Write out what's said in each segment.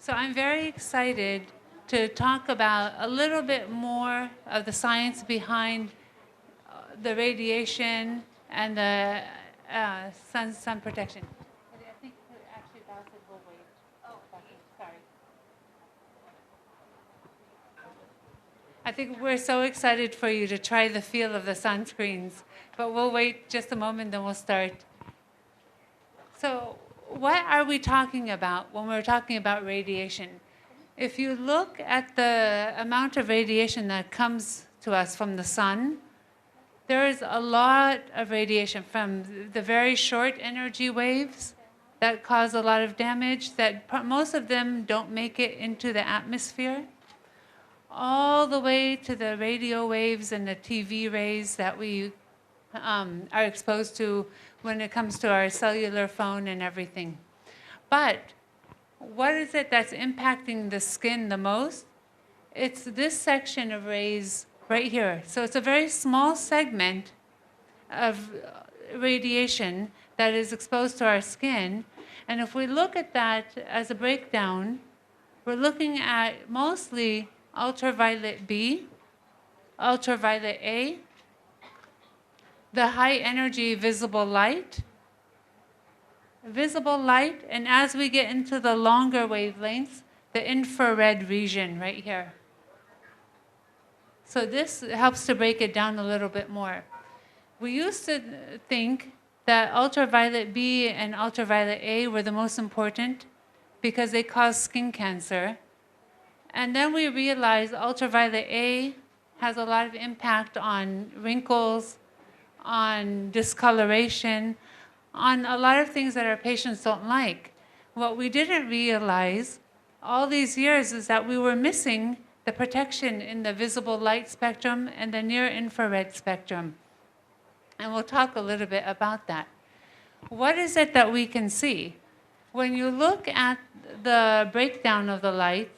So I'm very excited to talk about a little bit more of the science behind the radiation and the sun protection. I think actually Bassett will wait. Oh, sorry. I think we're so excited for you to try the feel of the sunscreens, but we'll wait just a moment, then we'll start. So what are we talking about when we're talking about radiation? If you look at the amount of radiation that comes to us from the sun, there is a lot of radiation from the very short energy waves that cause a lot of damage, that most of them don't make it into the atmosphere, all the way to the radio waves and the TV rays that we are exposed to when it comes to our cellular phone and everything. But what is it that's impacting the skin the most? It's this section of rays right here. So it's a very small segment of radiation that is exposed to our skin. And if we look at that as a breakdown, we're looking at mostly ultraviolet B, ultraviolet A, the high energy visible light, and as we get into the longer wavelengths, the infrared region right here. So this helps to break it down a little bit more. We used to think that ultraviolet B and ultraviolet A were the most important because they cause skin cancer. And then we realized ultraviolet A has a lot of impact on wrinkles, on discoloration, on a lot of things that our patients don't like. What we didn't realize all these years is that we were missing the protection in the visible light spectrum and the near infrared spectrum. And we'll talk a little bit about that. What is it that we can see? When you look at the breakdown of the light,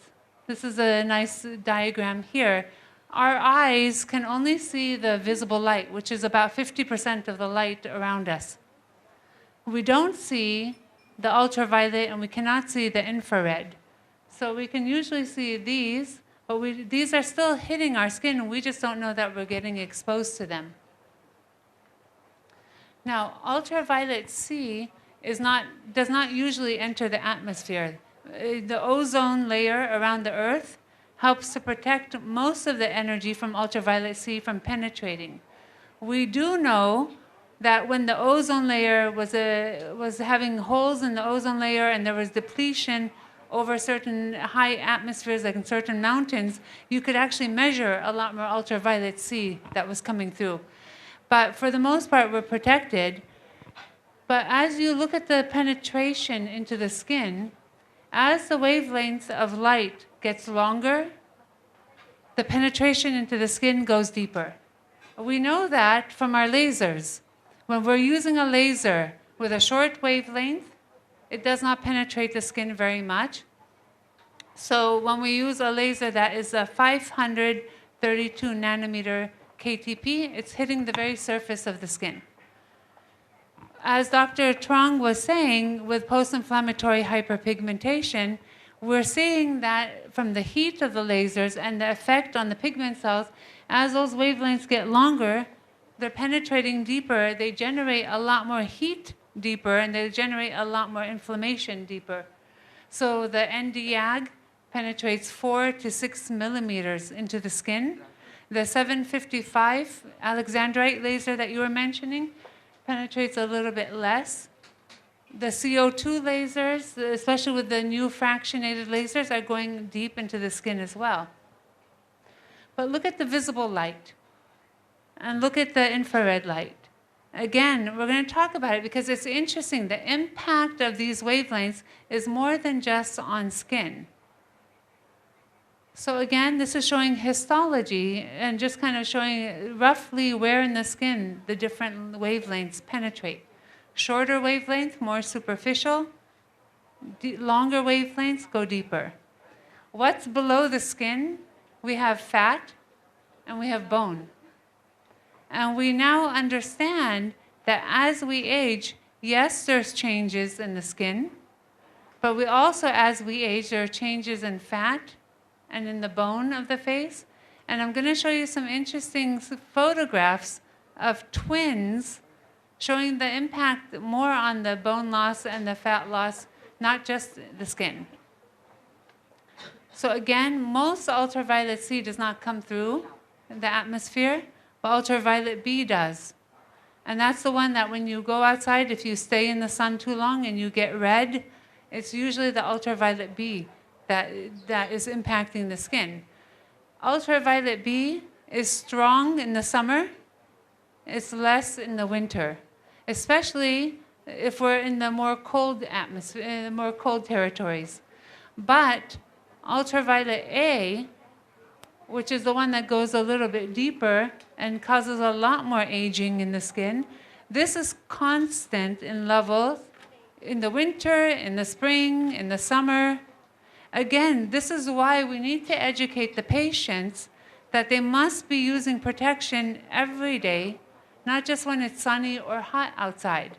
this is a nice diagram here. Our eyes can only see the visible light, which is about 50% of the light around us. We don't see the ultraviolet and we cannot see the infrared. So we can usually see these, but these are still hitting our skin and we just don't know that we're getting exposed to them. Now, ultraviolet C does not usually enter the atmosphere. The ozone layer around the Earth helps to protect most of the energy from ultraviolet C from penetrating. We do know that when the ozone layer was having holes in the ozone layer and there was depletion over certain high atmospheres, like in certain mountains, you could actually measure a lot more ultraviolet C that was coming through. But for the most part, we're protected. But as you look at the penetration into the skin, as the wavelength of light gets longer, the penetration into the skin goes deeper. We know that from our lasers. When we're using a laser with a short wavelength, it does not penetrate the skin very much. So when we use a laser that is a 532 nanometer KTP, it's hitting the very surface of the skin. As Dr. Trong was saying, with post-inflammatory hyperpigmentation, we're seeing that from the heat of the lasers and the effect on the pigment cells, as those wavelengths get longer, they're penetrating deeper, they generate a lot more heat deeper, and they generate a lot more inflammation deeper. So the Nd:YAG penetrates 4 to 6 millimeters into the skin. The 755 Alexandrite laser that you were mentioning penetrates a little bit less. The CO2 lasers, especially with the new fractionated lasers, are going deep into the skin as well. But look at the visible light and look at the infrared light. Again, we're going to talk about it because it's interesting. The impact of these wavelengths is more than just on skin. So again, this is showing histology and just kind of showing roughly where in the skin the different wavelengths penetrate. Shorter wavelength, more superficial. Longer wavelengths go deeper. What's below the skin? We have fat and we have bone. And we now understand that as we age, yes, there's changes in the skin, But we also, as we age, there are changes in fat and in the bone of the face. And I'm going to show you some interesting photographs of twins showing the impact more on the bone loss and the fat loss, not just the skin. So again, most ultraviolet C does not come through the atmosphere, but ultraviolet B does. And that's the one that when you go outside, if you stay in the sun too long and you get red, it's usually the ultraviolet B that is impacting the skin. Ultraviolet B is strong in the summer. It's less in the winter, especially if we're in the more cold atmosphere, more cold territories. But ultraviolet A, which is the one that goes a little bit deeper and causes a lot more aging in the skin, this is constant in levels in the winter, in the spring, in the summer. Again, this is why we need to educate the patients that they must be using protection every day, not just when it's sunny or hot outside.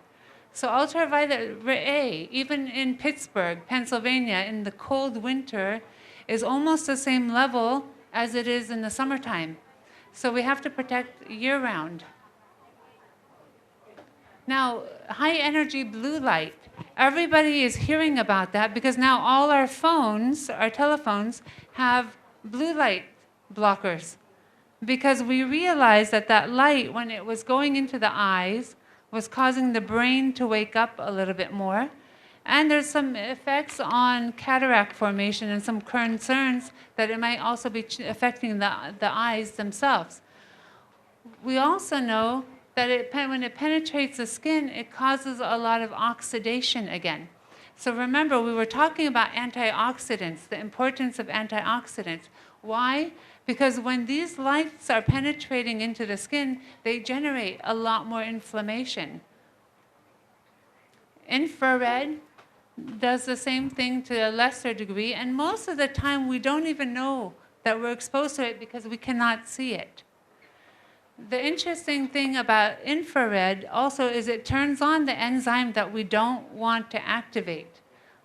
So ultraviolet A, even in Pittsburgh, Pennsylvania, in the cold winter, is almost the same level as it is in the summertime. So we have to protect year-round. Now, high-energy blue light. Everybody is hearing about that because now all our phones, our telephones, have blue light blockers. Because we realized that that light, when it was going into the eyes, was causing the brain to wake up a little bit more. And there's some effects on cataract formation and some concerns that it might also be affecting the eyes themselves. We also know that when it penetrates the skin, it causes a lot of oxidation again. So remember, we were talking about antioxidants, the importance of antioxidants. Why? Because when these lights are penetrating into the skin, they generate a lot more inflammation. Infrared does the same thing to a lesser degree, and most of the time we don't even know that we're exposed to it because we cannot see it. The interesting thing about infrared also is it turns on the enzyme that we don't want to activate.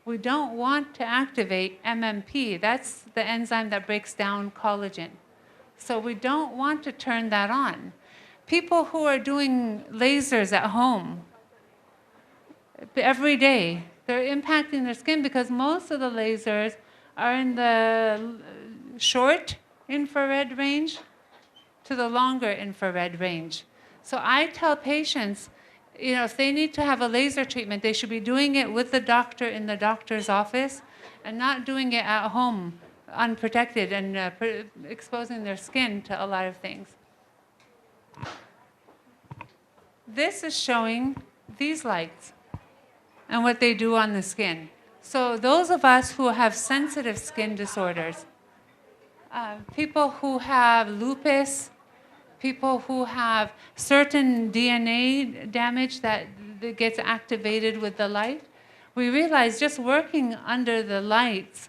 We don't want to activate MMP. That's the enzyme that breaks down collagen. So we don't want to turn that on. People who are doing lasers at home every day, they're impacting their skin because most of the lasers are in the short infrared range to the longer infrared range. So I tell patients, if they need to have a laser treatment, they should be doing it with the doctor in the doctor's office and not doing it at home unprotected and exposing their skin to a lot of things. This is showing these lights and what they do on the skin. So those of us who have sensitive skin disorders, people who have lupus, people who have certain DNA damage that gets activated with the light, we realize just working under the lights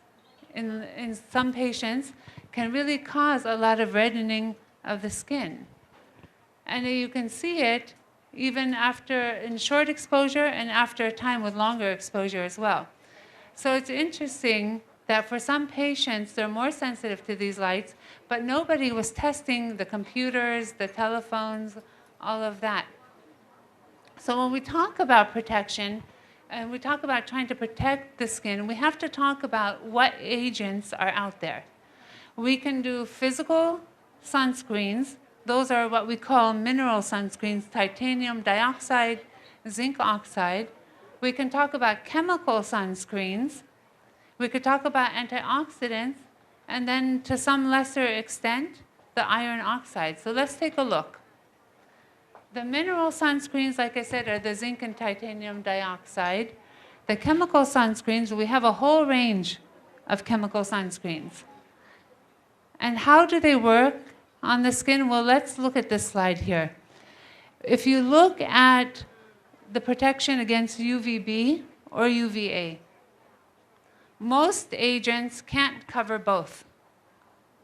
in some patients can really cause a lot of reddening of the skin. And you can see it even after in short exposure and after a time with longer exposure as well. So it's interesting that for some patients, they're more sensitive to these lights, but nobody was testing the computers, the telephones, all of that. So when we talk about protection, and we talk about trying to protect the skin, we have to talk about what agents are out there. We can do physical sunscreens. Those are what we call mineral sunscreens, titanium dioxide, zinc oxide. We can talk about chemical sunscreens. We could talk about antioxidants, and then to some lesser extent, the iron oxide. So let's take a look. The mineral sunscreens, like I said, are the zinc and titanium dioxide. The chemical sunscreens, we have a whole range of chemical sunscreens. And how do they work on the skin? Well, let's look at this slide here. If you look at the protection against UVB or UVA, most agents can't cover both.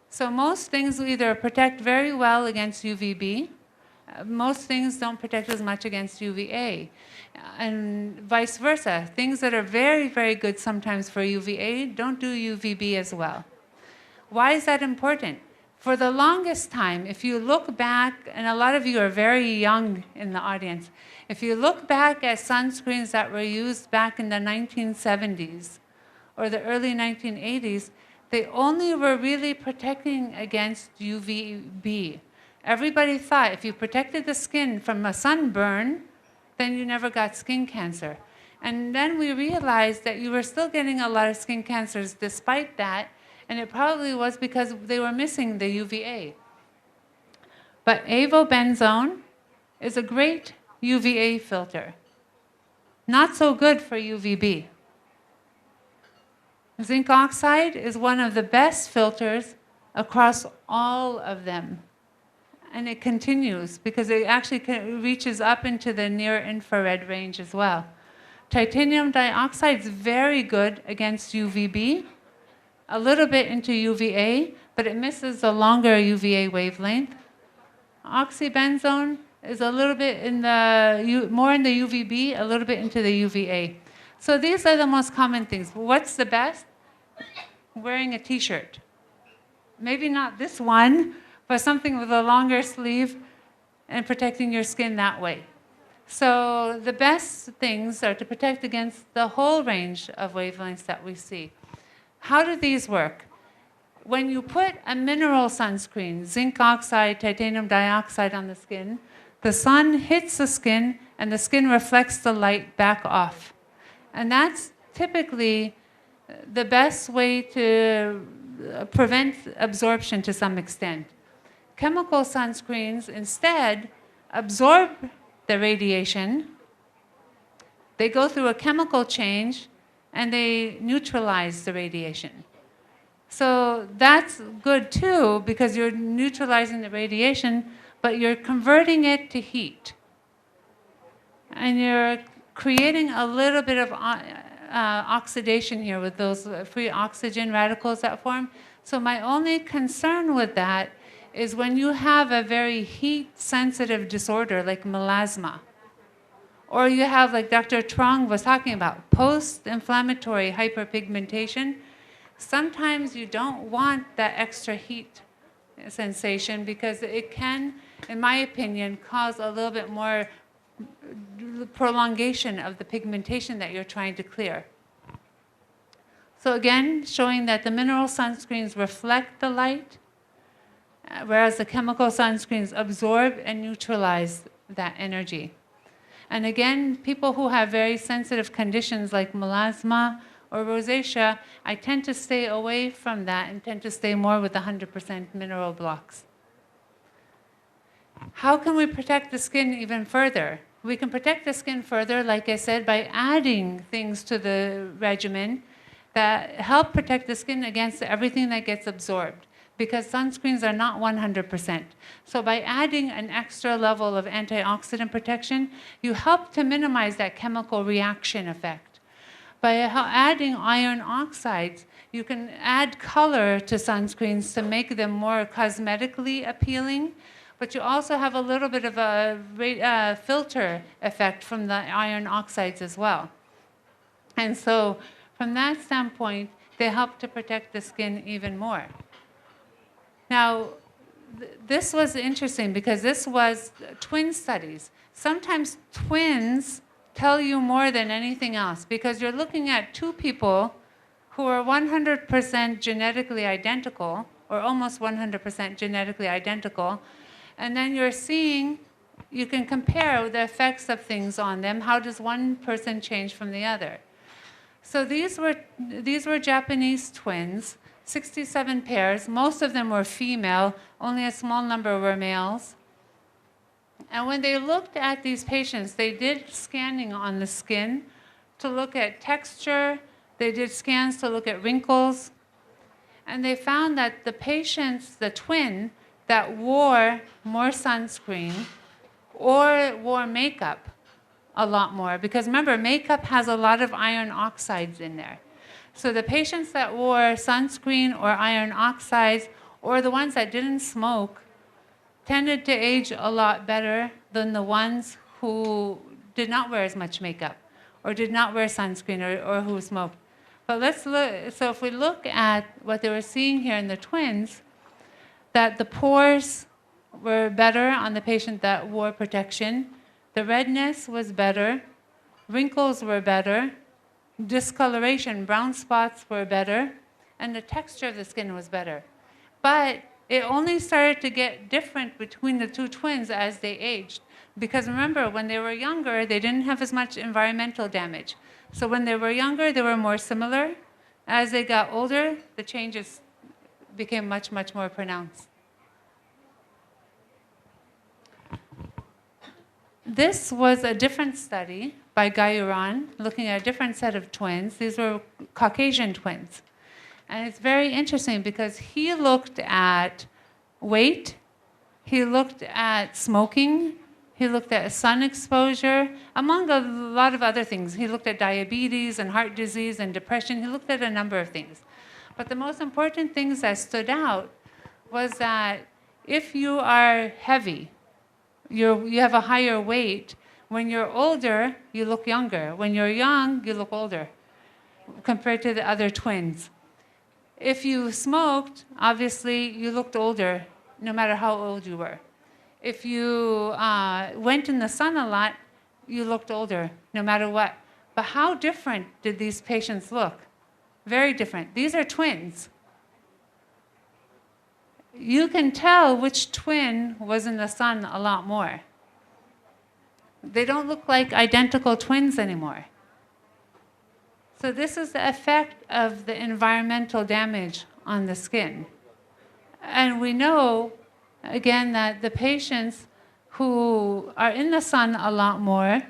So most things either protect very well against UVB, Most things don't protect as much against UVA. And vice versa. Things that are very, very good sometimes for UVA don't do UVB as well. Why is that important? For the longest time, if you look back, and a lot of you are very young in the audience, if you look back at sunscreens that were used back in the 1970s or the early 1980s, they only were really protecting against UVB. Everybody thought if you protected the skin from a sunburn, then you never got skin cancer. And then we realized that you were still getting a lot of skin cancers despite that, and it probably was because they were missing the UVA. But avobenzone is a great UVA filter. Not so good for UVB. Zinc oxide is one of the best filters across all of them. And it continues because it actually reaches up into the near infrared range as well. Titanium dioxide is very good against UVB, a little bit into UVA, but it misses the longer UVA wavelength. Oxybenzone is a little bit in the, more in the UVB, a little bit into the UVA. So these are the most common things. What's the best? Wearing a t-shirt. Maybe not this one, but something with a longer sleeve and protecting your skin that way. So the best things are to protect against the whole range of wavelengths that we see. How do these work? When you put a mineral sunscreen, zinc oxide, titanium dioxide on the skin, the sun hits the skin and the skin reflects the light back off. And that's typically the best way to prevent absorption to some extent. Chemical sunscreens instead absorb the radiation, they go through a chemical change, and they neutralize the radiation. So that's good too, because you're neutralizing the radiation, but you're converting it to heat. And you're creating a little bit of oxidation here with those free oxygen radicals that form. So my only concern with that is when you have a very heat-sensitive disorder like melasma, or you have, like Dr. Trong was talking about, post-inflammatory hyperpigmentation, sometimes you don't want that extra heat sensation because it can, in my opinion, cause a little bit more prolongation of the pigmentation that you're trying to clear. So again, showing that the mineral sunscreens reflect the light, whereas the chemical sunscreens absorb and neutralize that energy. And again, people who have very sensitive conditions like melasma or rosacea, I tend to stay away from that and tend to stay more with 100% mineral blocks. How can we protect the skin even further? We can protect the skin further, like I said, by adding things to the regimen that help protect the skin against everything that gets absorbed, because sunscreens are not 100%. So by adding an extra level of antioxidant protection, you help to minimize that chemical reaction effect. By adding iron oxides, you can add color to sunscreens to make them more cosmetically appealing, but you also have a little bit of a filter effect from the iron oxides as well. And so from that standpoint, they help to protect the skin even more. Now, this was interesting because this was twin studies. Sometimes twins tell you more than anything else because you're looking at two people who are 100% genetically identical, or almost 100% genetically identical, and then you're seeing, you can compare the effects of things on them. How does one person change from the other? So these were Japanese twins, 67 pairs. Most of them were female, only a small number were males. And when they looked at these patients, they did scanning on the skin to look at texture. They did scans to look at wrinkles. And they found that the patients, the twin, that wore more sunscreen or wore makeup a lot more, because remember, makeup has a lot of iron oxides in there. So the patients that wore sunscreen or iron oxides, or the ones that didn't smoke, tended to age a lot better than the ones who did not wear as much makeup or did not wear sunscreen or who smoked. But let's look, so if we look at what they were seeing here in the twins, that the pores were better on the patient that wore protection, the redness was better, wrinkles were better, discoloration, brown spots were better, and the texture of the skin was better. But it only started to get different between the two twins as they aged. Because remember, when they were younger, they didn't have as much environmental damage. So when they were younger, they were more similar. As they got older, the changes became much, much more pronounced. This was a different study by Gayuran, looking at a different set of twins. These were Caucasian twins. And it's very interesting because he looked at weight, he looked at smoking, he looked at sun exposure, among a lot of other things. He looked at diabetes and heart disease and depression. He looked at a number of things. But the most important things that stood out was that if you are heavy, you have a higher weight, when you're older, you look younger. When you're young, you look older compared to the other twins. If you smoked, obviously you looked older, no matter how old you were. If you went in the sun a lot, you looked older, no matter what. But how different did these patients look? Very different. These are twins. You can tell which twin was in the sun a lot more. They don't look like identical twins anymore. So this is the effect of the environmental damage on the skin. And we know, again, that the patients who are in the sun a lot more,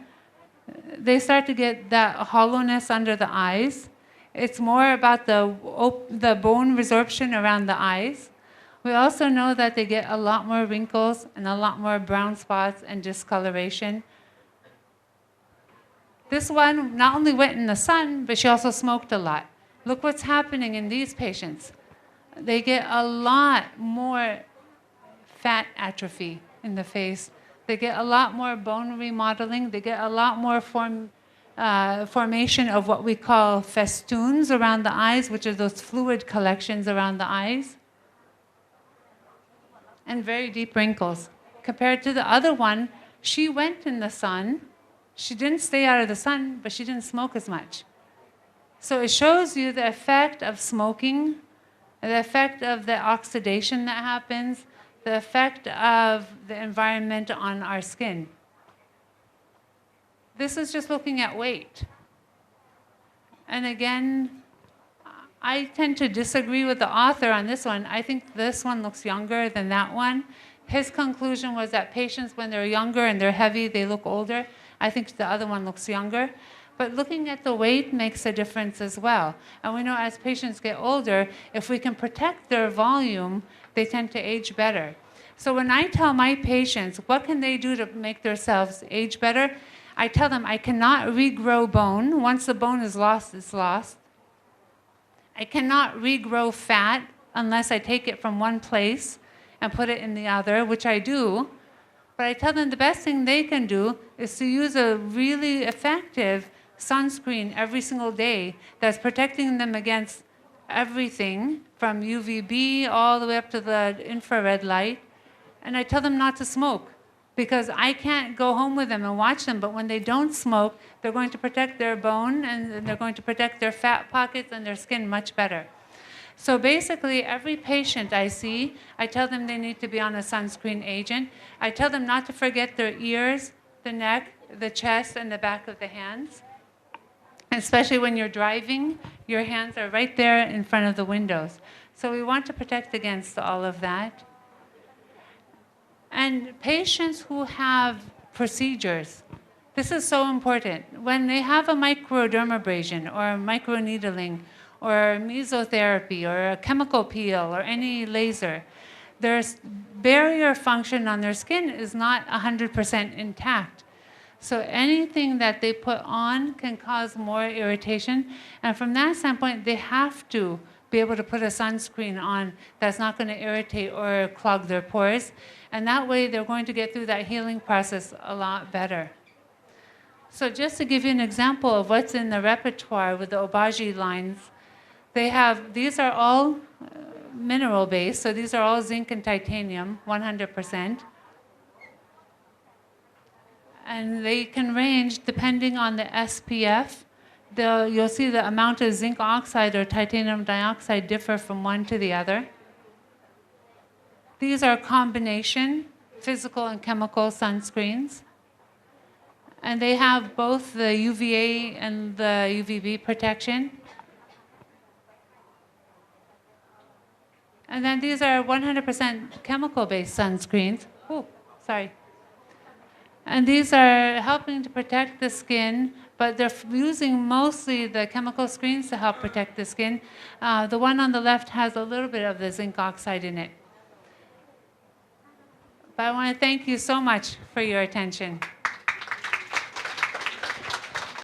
they start to get that hollowness under the eyes. It's more about the bone resorption around the eyes. We also know that they get a lot more wrinkles and a lot more brown spots and discoloration. This one not only went in the sun, but she also smoked a lot. Look what's happening in these patients. They get a lot more fat atrophy in the face. They get a lot more bone remodeling. They get a lot more formation of what we call festoons around the eyes, which are those fluid collections around the eyes. And very deep wrinkles. Compared to the other one, she went in the sun. She didn't stay out of the sun, but she didn't smoke as much. So it shows you the effect of smoking, the effect of the oxidation that happens, the effect of the environment on our skin. This is just looking at weight. And again, I tend to disagree with the author on this one. I think this one looks younger than that one. His conclusion was that patients, when they're younger and they're heavy, they look older. I think the other one looks younger. But looking at the weight makes a difference as well. And we know as patients get older, if we can protect their volume, they tend to age better. So when I tell my patients, what can they do to make themselves age better? I tell them I cannot regrow bone. Once the bone is lost, it's lost. I cannot regrow fat unless I take it from one place and put it in the other, which I do. But I tell them the best thing they can do is to use a really effective sunscreen every single day that's protecting them against everything from UVB all the way up to the infrared light. And I tell them not to smoke because I can't go home with them and watch them. But when they don't smoke, they're going to protect their bone and they're going to protect their fat pockets and their skin much better. So basically, every patient I see, I tell them they need to be on a sunscreen agent. I tell them not to forget their ears, the neck, the chest, and the back of the hands. Especially when you're driving, your hands are right there in front of the windows. So we want to protect against all of that. And patients who have procedures, this is so important. When they have a microdermabrasion or a microneedling, or mesotherapy, or a chemical peel, or any laser, their barrier function on their skin is not 100% intact. So anything that they put on can cause more irritation. And from that standpoint, they have to be able to put a sunscreen on that's not going to irritate or clog their pores. And that way they're going to get through that healing process a lot better. So just to give you an example of what's in the repertoire with the Obagi lines, these are all mineral based, so these are all zinc and titanium, 100%. And they can range depending on the SPF. You'll see the amount of zinc oxide or titanium dioxide differ from one to the other. These are combination physical and chemical sunscreens. And they have both the UVA and the UVB protection. And then these are 100% chemical-based sunscreens. Oh, sorry. And these are helping to protect the skin, but they're using mostly the chemical screens to help protect the skin. The one on the left has a little bit of the zinc oxide in it. But I want to thank you so much for your attention.